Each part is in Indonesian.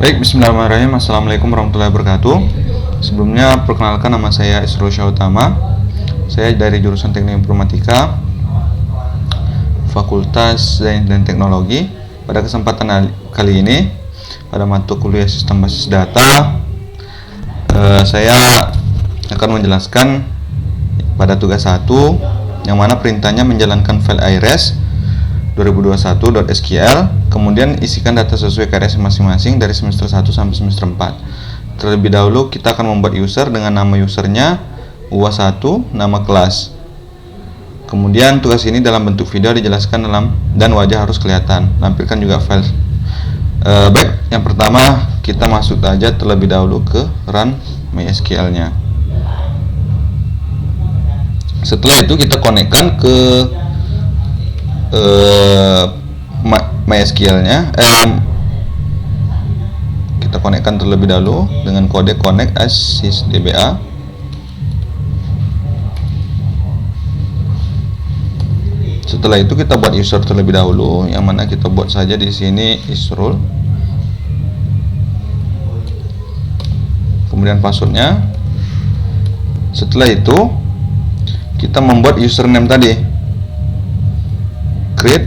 Baik, bismillahirrahmanirrahim. Assalamualaikum warahmatullahi wabarakatuh. Sebelumnya, perkenalkan, nama saya Isrul Syahutama. Saya dari jurusan Teknik Informatika, Fakultas Sains dan Teknologi. Pada kesempatan kali ini, pada mata kuliah Sistem Basis Data, saya akan menjelaskan pada tugas 1, yang mana perintahnya menjalankan file IRES 2021.sql, kemudian isikan data sesuai KRS masing-masing dari semester 1 sampai semester 4. Terlebih dahulu kita akan membuat user dengan nama usernya UAS1, nama kelas. Kemudian tugas ini dalam bentuk video dijelaskan dan wajah harus kelihatan. Lampirkan juga file. Baik, yang pertama kita masuk aja terlebih dahulu ke run MySQL-nya. Setelah itu kita konekkan ke MySQL-nya. Kita konekkan terlebih dahulu dengan kode connect as sysdba. Setelah itu kita buat user terlebih dahulu, yang mana kita buat saja di sini Isrul. Kemudian passwordnya. Setelah itu kita membuat username tadi. Create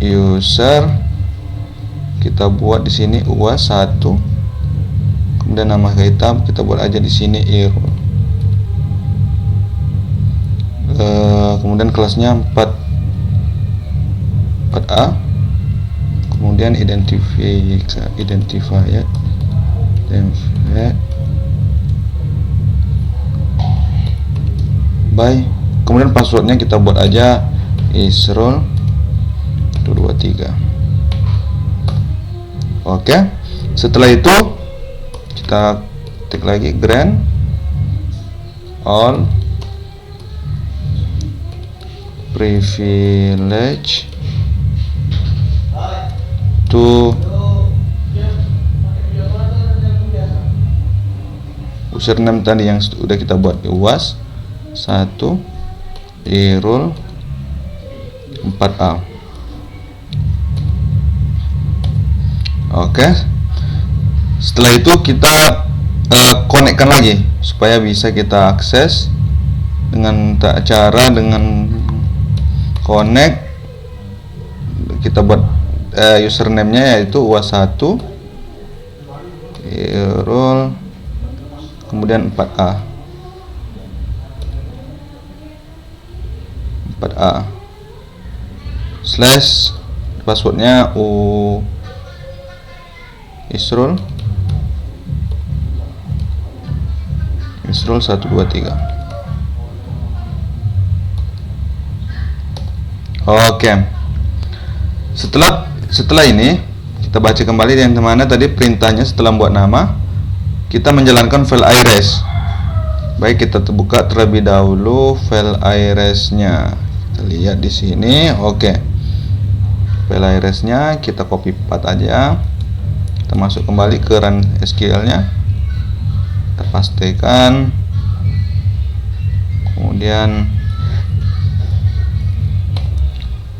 user, kita buat di sini UAS1. Kemudian nama kita buat aja di sini Irul. Kemudian kelasnya 4A. Kemudian identifier by, kemudian passwordnya kita buat aja Isrul 223. Oke, setelah itu kita ketik lagi grant all privilege to username tadi yang sudah kita buat UAS 1 Irul 4A. Oke, setelah itu kita konekkan lagi supaya bisa kita akses dengan cara dengan connect. Kita buat username-nya yaitu UAS1 Irul kemudian 4A slash passwordnya Isrul 123. Oke, setelah ini kita baca kembali yang mana tadi perintahnya. Setelah membuat nama, kita menjalankan file IRES. Baik, kita buka terlebih dahulu file IRES-nya. Kita lihat di sini. Oke, file IRES-nya kita copy path aja. Kita masuk kembali ke run SQL-nya. Kita pastikan. Kemudian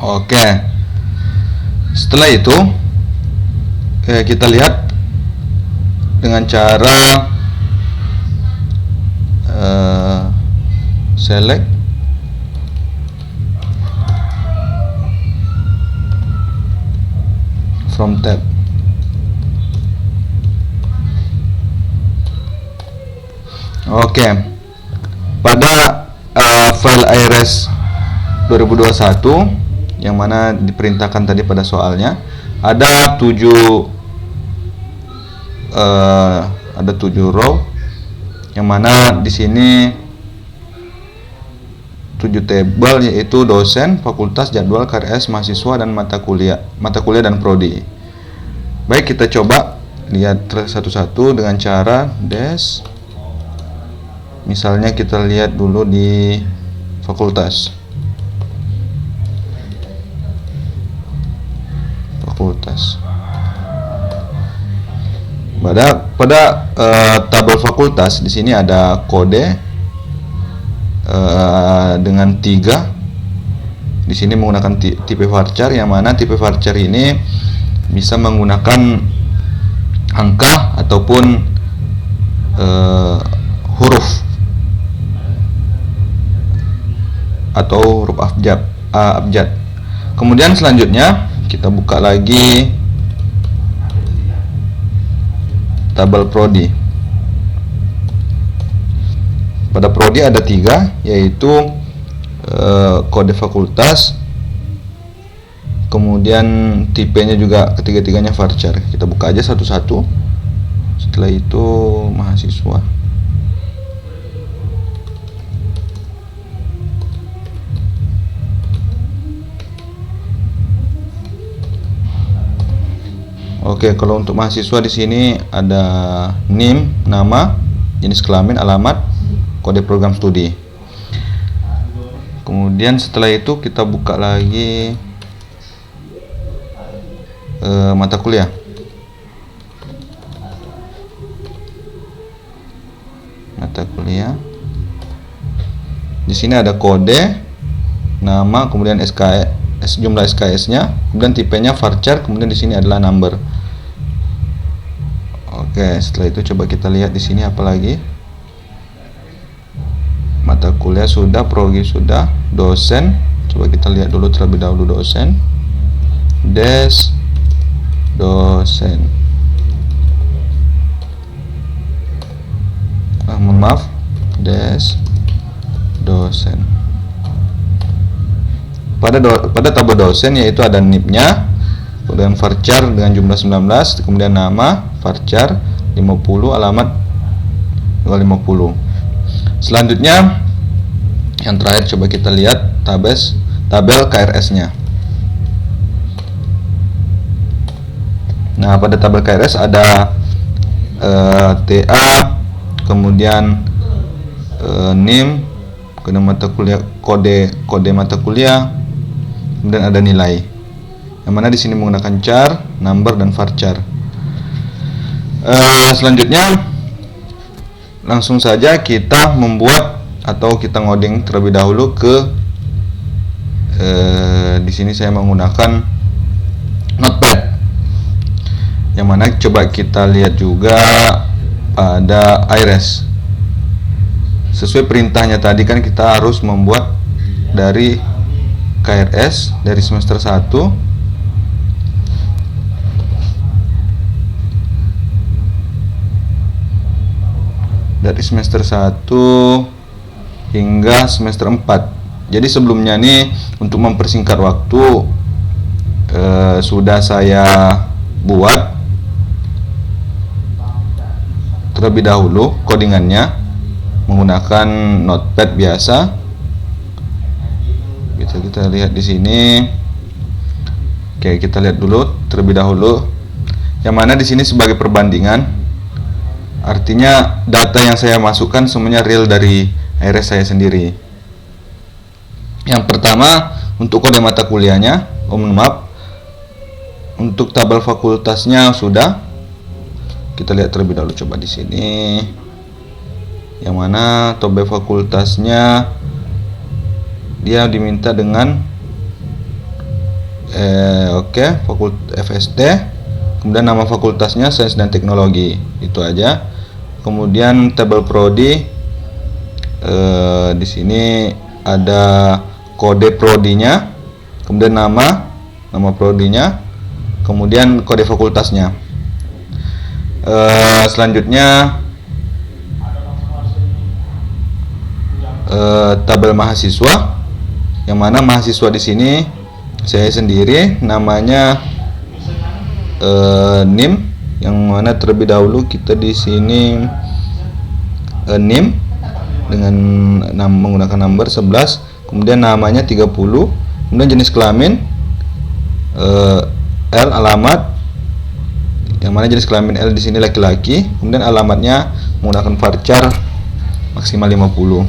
oke. Setelah itu kita lihat dengan cara select from tab. Oke, pada file IRES 2021 yang mana diperintahkan tadi pada soalnya ada 7 row, yang mana di sini 7 tabel, yaitu dosen, fakultas, jadwal, KRS, mahasiswa, dan mata kuliah dan prodi. Baik, kita coba lihat satu-satu dengan cara des. Misalnya kita lihat dulu di fakultas. Pada tabel fakultas di sini ada kode dengan 3 Di sini menggunakan tipe varchar, yang mana tipe varchar ini bisa menggunakan angka ataupun huruf atau huruf abjad. Kemudian selanjutnya kita buka lagi tabel prodi. Pada prodi ada 3, yaitu kode fakultas, kemudian tipenya juga ketiga-tiganya varchar. Kita buka aja satu-satu. Setelah itu mahasiswa. Oke, kalau untuk mahasiswa di sini ada NIM, nama, jenis kelamin, alamat, kode program studi. Kemudian setelah itu kita buka lagi mata kuliah. Mata kuliah. Di sini ada kode, nama, kemudian jumlah SKS-nya, kemudian tipenya varchar, kemudian di sini adalah number. Oke, setelah itu coba kita lihat di sini apa lagi. Mata kuliah sudah, prodi sudah, dosen. Coba kita lihat dulu terlebih dahulu dosen. Dosen. Mohon maaf. Dosen. Pada tabel dosen yaitu ada NIP-nya, kemudian varchar dengan jumlah 19, kemudian nama, varchar 50, alamat 250. Selanjutnya yang terakhir coba kita lihat tabel KRS-nya. Nah, pada tabel KRS ada TA, kemudian NIM, kode mata kuliah, kemudian ada nilai. Yang mana di sini menggunakan char, number, dan varchar. Selanjutnya langsung saja kita membuat atau kita ngoding terlebih dahulu ke di sini saya menggunakan Notepad. Yang mana coba kita lihat juga pada iRes. Sesuai perintahnya tadi kan kita harus membuat dari KRS dari semester 1 dari semester 1 hingga semester 4. Jadi sebelumnya nih untuk mempersingkat waktu sudah saya buat terlebih dahulu codingannya menggunakan Notepad biasa. Bisa kita lihat di sini. Oke, kita lihat dulu terlebih dahulu. Yang mana di sini sebagai perbandingan. Artinya data yang saya masukkan semuanya real dari iRes saya sendiri. Yang pertama untuk kode mata kuliahnya, maaf, untuk tabel fakultasnya sudah. Kita lihat terlebih dahulu coba di sini. Yang mana tabel fakultasnya dia diminta dengan FST, kemudian nama fakultasnya Sains dan Teknologi, itu aja. Kemudian tabel prodi di sini ada kode prodinya, kemudian nama prodinya, kemudian kode fakultasnya. Selanjutnya tabel mahasiswa, yang mana mahasiswa di sini saya sendiri, namanya NIM, yang mana terlebih dahulu kita di sini NIM dengan menggunakan number 11, kemudian namanya 30, kemudian jenis kelamin L, alamat, yang mana jenis kelamin L di sini laki-laki, kemudian alamatnya menggunakan varchar maksimal 50,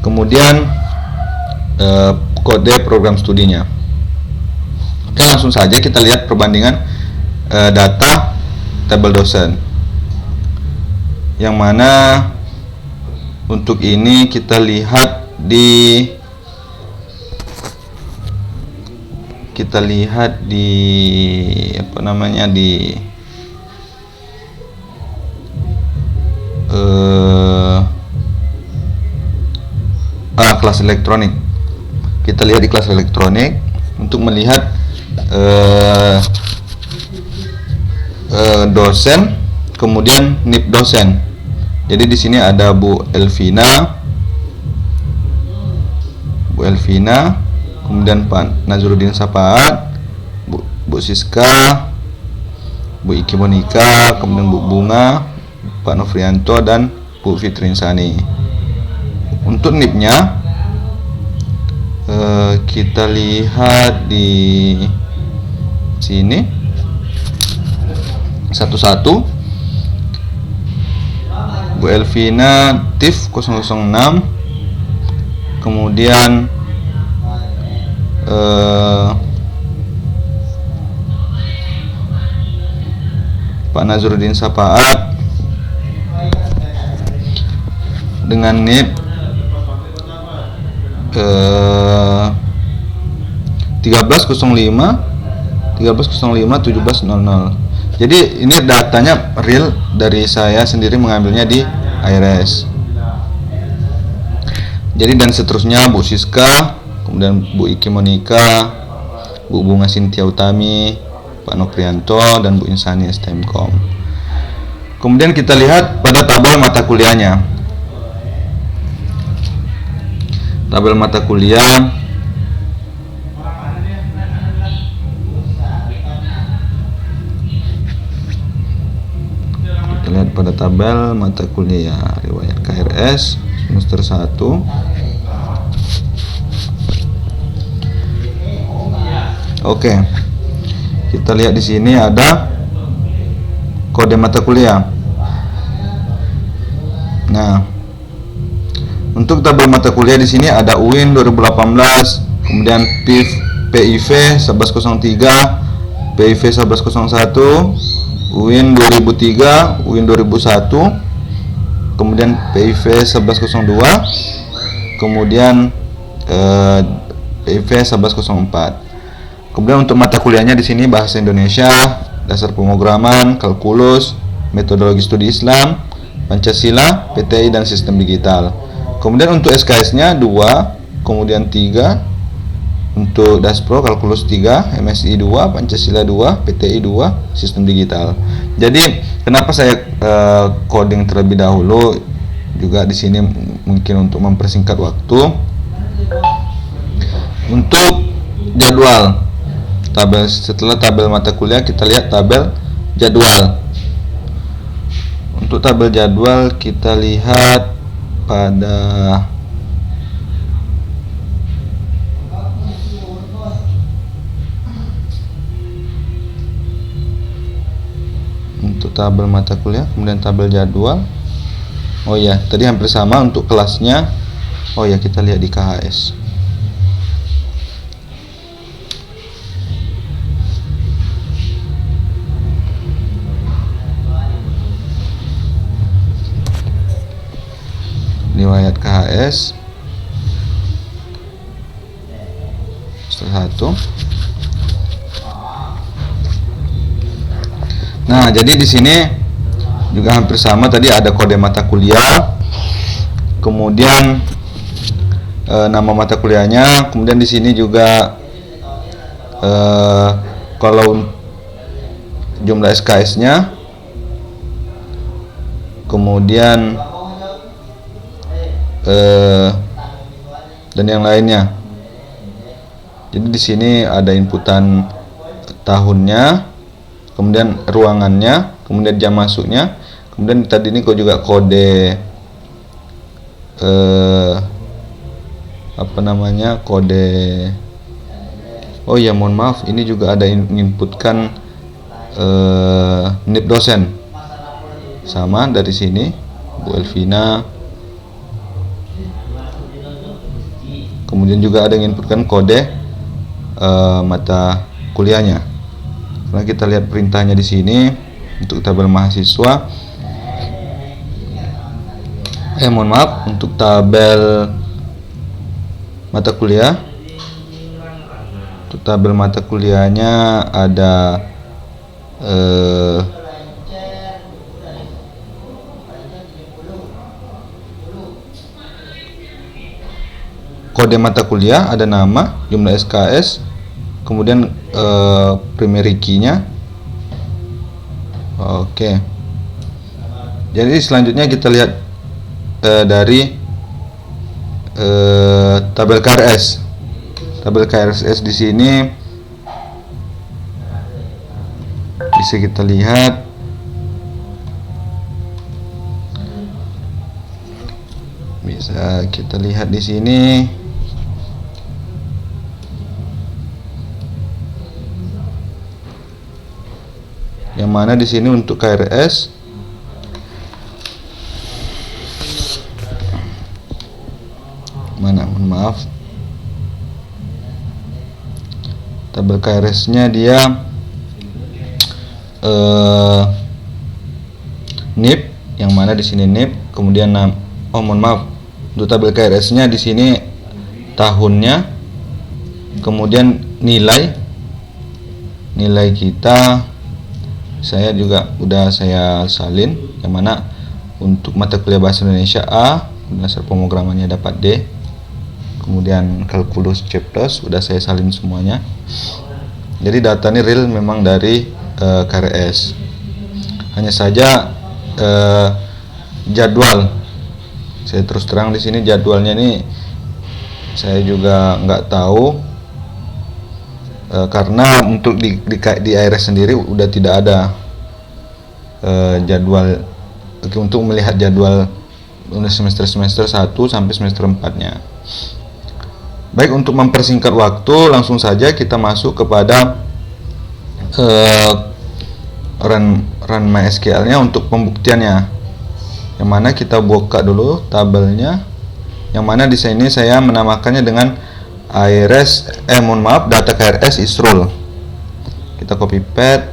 kemudian kode program studinya. Oke, langsung saja kita lihat perbandingan data tabel dosen, yang mana untuk ini kita lihat di kita lihat di apa namanya, di kelas elektronik. Kita lihat di kelas elektronik untuk melihat dosen, kemudian NIP dosen. Jadi di sini ada Bu Elvina, kemudian Pak Nazruddin Sapaat, Bu Siska, Bu Iki Monika, kemudian Bu Bunga, Pak Nofrianto, dan Bu Fitrin Sani. Untuk NIP-nya kita lihat di sini satu-satu. Bu Elvina TIF 006, kemudian Pak Nazruddin Sapaat dengan NIP 1305 1700. Jadi ini datanya real dari saya sendiri mengambilnya di IRS. Jadi dan seterusnya Bu Siska, kemudian Bu Iki Monika, Bu Bunga Sintia Utami, Pak Nokrianto, dan Bu Insani STMkom. Kemudian kita lihat pada tabel mata kuliahnya. Tabel mata kuliah kita lihat pada tabel mata kuliah riwayat KRS semester 1. Oke. Kita lihat di sini ada kode mata kuliah. Nah, untuk tabel mata kuliah di sini ada UIN 2018, kemudian PIV 1103, PIV 1101, UIN 2003, UIN 2001, kemudian PIV 1102, kemudian PIV 1104. Kemudian untuk mata kuliahnya di sini bahasa Indonesia, dasar pemrograman, kalkulus, metodologi studi Islam, Pancasila, PTI, dan sistem digital. Kemudian untuk SKS-nya 2, kemudian 3 untuk Daspro, kalkulus 3, MSI 2, Pancasila 2, PTI 2, sistem digital. Jadi kenapa saya coding terlebih dahulu juga di sini mungkin untuk mempersingkat waktu. Untuk jadwal tabel, setelah tabel mata kuliah kita lihat tabel jadwal. Untuk tabel jadwal kita lihat pada untuk tabel mata kuliah, kemudian tabel jadwal. Oh ya, tadi hampir sama untuk kelasnya. Oh ya, kita lihat di KHS. Riwayat KHS semester 1. Nah, jadi di sini juga hampir sama, tadi ada kode mata kuliah, kemudian nama mata kuliahnya, kemudian di sini juga kalau jumlah SKS-nya, kemudian dan yang lainnya. Jadi di sini ada inputan tahunnya, kemudian ruangannya, kemudian jam masuknya, kemudian tadi ini kok juga kode kode. Oh ya, mohon maaf, ini juga ada inputkan NIP dosen sama dari sini, Bu Elvina. Kemudian juga ada yang inputkan kode mata kuliahnya. Karena kita lihat perintahnya di sini untuk tabel mahasiswa. Mohon maaf, untuk tabel mata kuliah Untuk tabel mata kuliahnya ada kode mata kuliah, ada nama, jumlah SKS, kemudian primary key-nya. Oke. Jadi selanjutnya kita lihat dari tabel KRS. Tabel KRS di sini bisa kita lihat di sini. Yang mana di sini untuk KRS mohon maaf, tabel KRS-nya dia NIP, yang mana di sini NIP, kemudian mohon maaf, untuk tabel KRS-nya di sini tahunnya, kemudian nilai kita saya juga udah saya salin, yang mana untuk mata kuliah bahasa Indonesia A dasar pemrogramannya dapat D, kemudian kalkulus C+ udah saya salin semuanya. Jadi data ini real memang dari KRS. Hanya saja jadwal, saya terus terang di sini jadwalnya ini saya juga nggak tahu, karena untuk di IRS sendiri udah tidak ada jadwal untuk melihat jadwal semester 1 sampai semester 4-nya. Baik, untuk mempersingkat waktu, langsung saja kita masuk kepada run MySQL-nya untuk pembuktiannya. Yang mana kita buka dulu tabelnya, yang mana di sini saya menamakannya dengan data KRS is rule. Kita copy paste,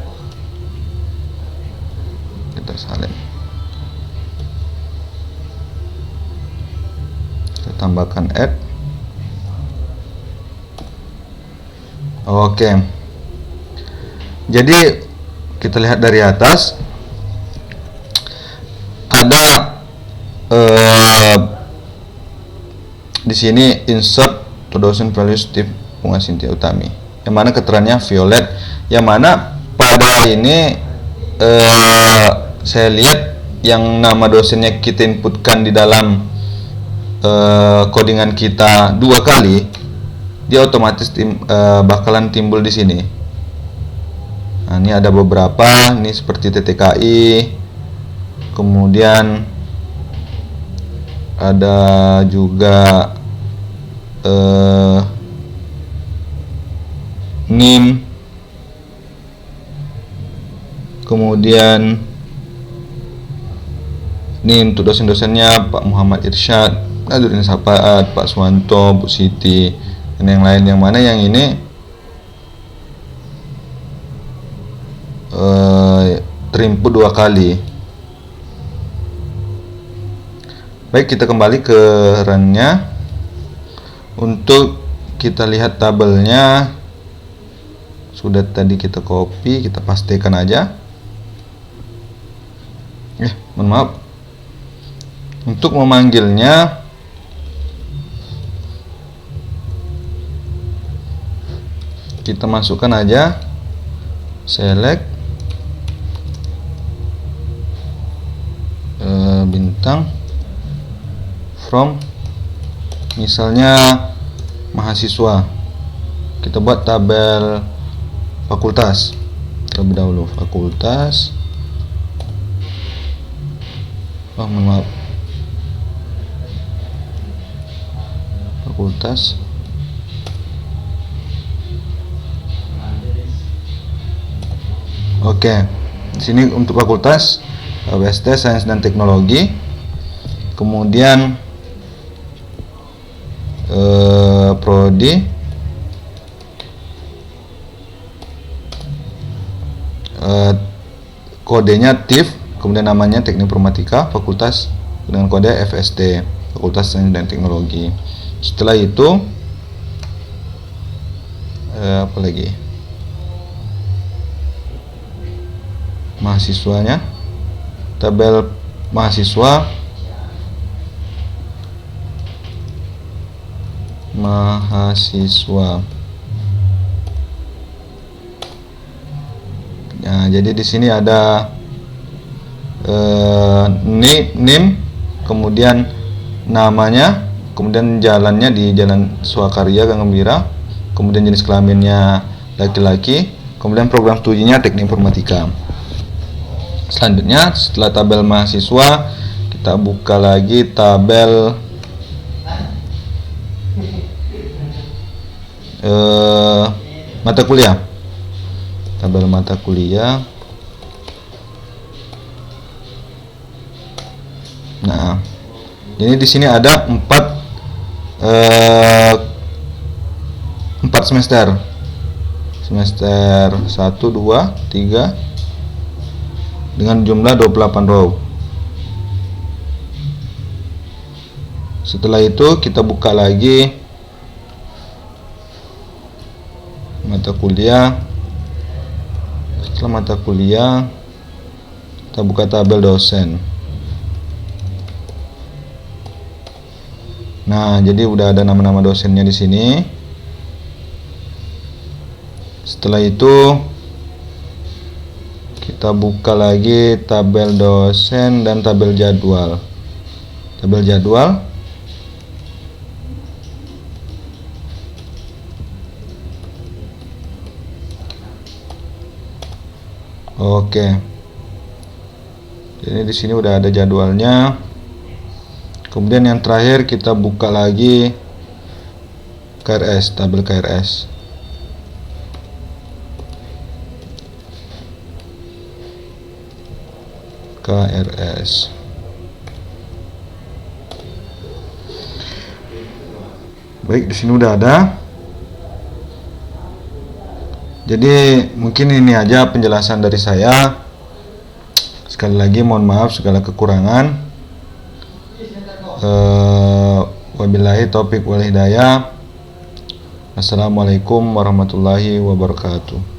kita salin, kita tambahkan add. Oke. Jadi kita lihat dari atas ada di sini insert 2000 values Steve Bunga Cynthia Utami, yang mana keterangannya Violet, yang mana pada ini saya lihat yang nama dosennya kita inputkan di dalam codingan kita 2 kali, dia otomatis bakalan timbul di sini. Nah, ini ada beberapa, ini seperti TTKI, kemudian ada juga NIM, kemudian ini untuk dosen-dosennya Pak Muhammad Irsyad, Nazaruddin Sapaat, Pak Suwanto, Bu Siti, dan yang lain, yang mana yang ini terinput 2 kali. Baik, kita kembali ke run-nya. Untuk kita lihat tabelnya sudah tadi kita copy, kita pastikan aja. Mohon maaf. Untuk memanggilnya kita masukkan aja select bintang from, misalnya mahasiswa, kita buat tabel fakultas terlebih dahulu, fakultas, mohon maaf, fakultas. Oke, di sini untuk fakultas WST Sains dan Teknologi, kemudian prodi kodenya TIF, kemudian namanya Teknik Informatika, fakultas dengan kode FST, Fakultas Sains dan Teknologi. Setelah itu apa lagi, mahasiswanya, tabel mahasiswa, nah jadi di sini ada name, kemudian namanya, kemudian jalannya di Jalan Swakarya Gang Gembira, kemudian jenis kelaminnya laki-laki, kemudian program studinya teknik informatika. Selanjutnya setelah tabel mahasiswa, kita buka lagi tabel mata kuliah. Tabel mata kuliah. Nah, ini di sini ada 4 semester. Semester 1, 2, 3 dengan jumlah 28 row. Setelah itu kita buka lagi mata kuliah. Setelah mata kuliah, kita buka tabel dosen. Nah, jadi udah ada nama-nama dosennya di sini. Setelah itu kita buka lagi tabel dosen dan tabel jadwal. Tabel jadwal. Oke. Jadi di sini udah ada jadwalnya. Kemudian yang terakhir kita buka lagi KRS, tabel KRS. KRS. Baik, di sini udah ada. Jadi mungkin ini aja penjelasan dari saya. Sekali lagi mohon maaf segala kekurangan. Wabillahi taufik wal hidayah. Assalamualaikum warahmatullahi wabarakatuh.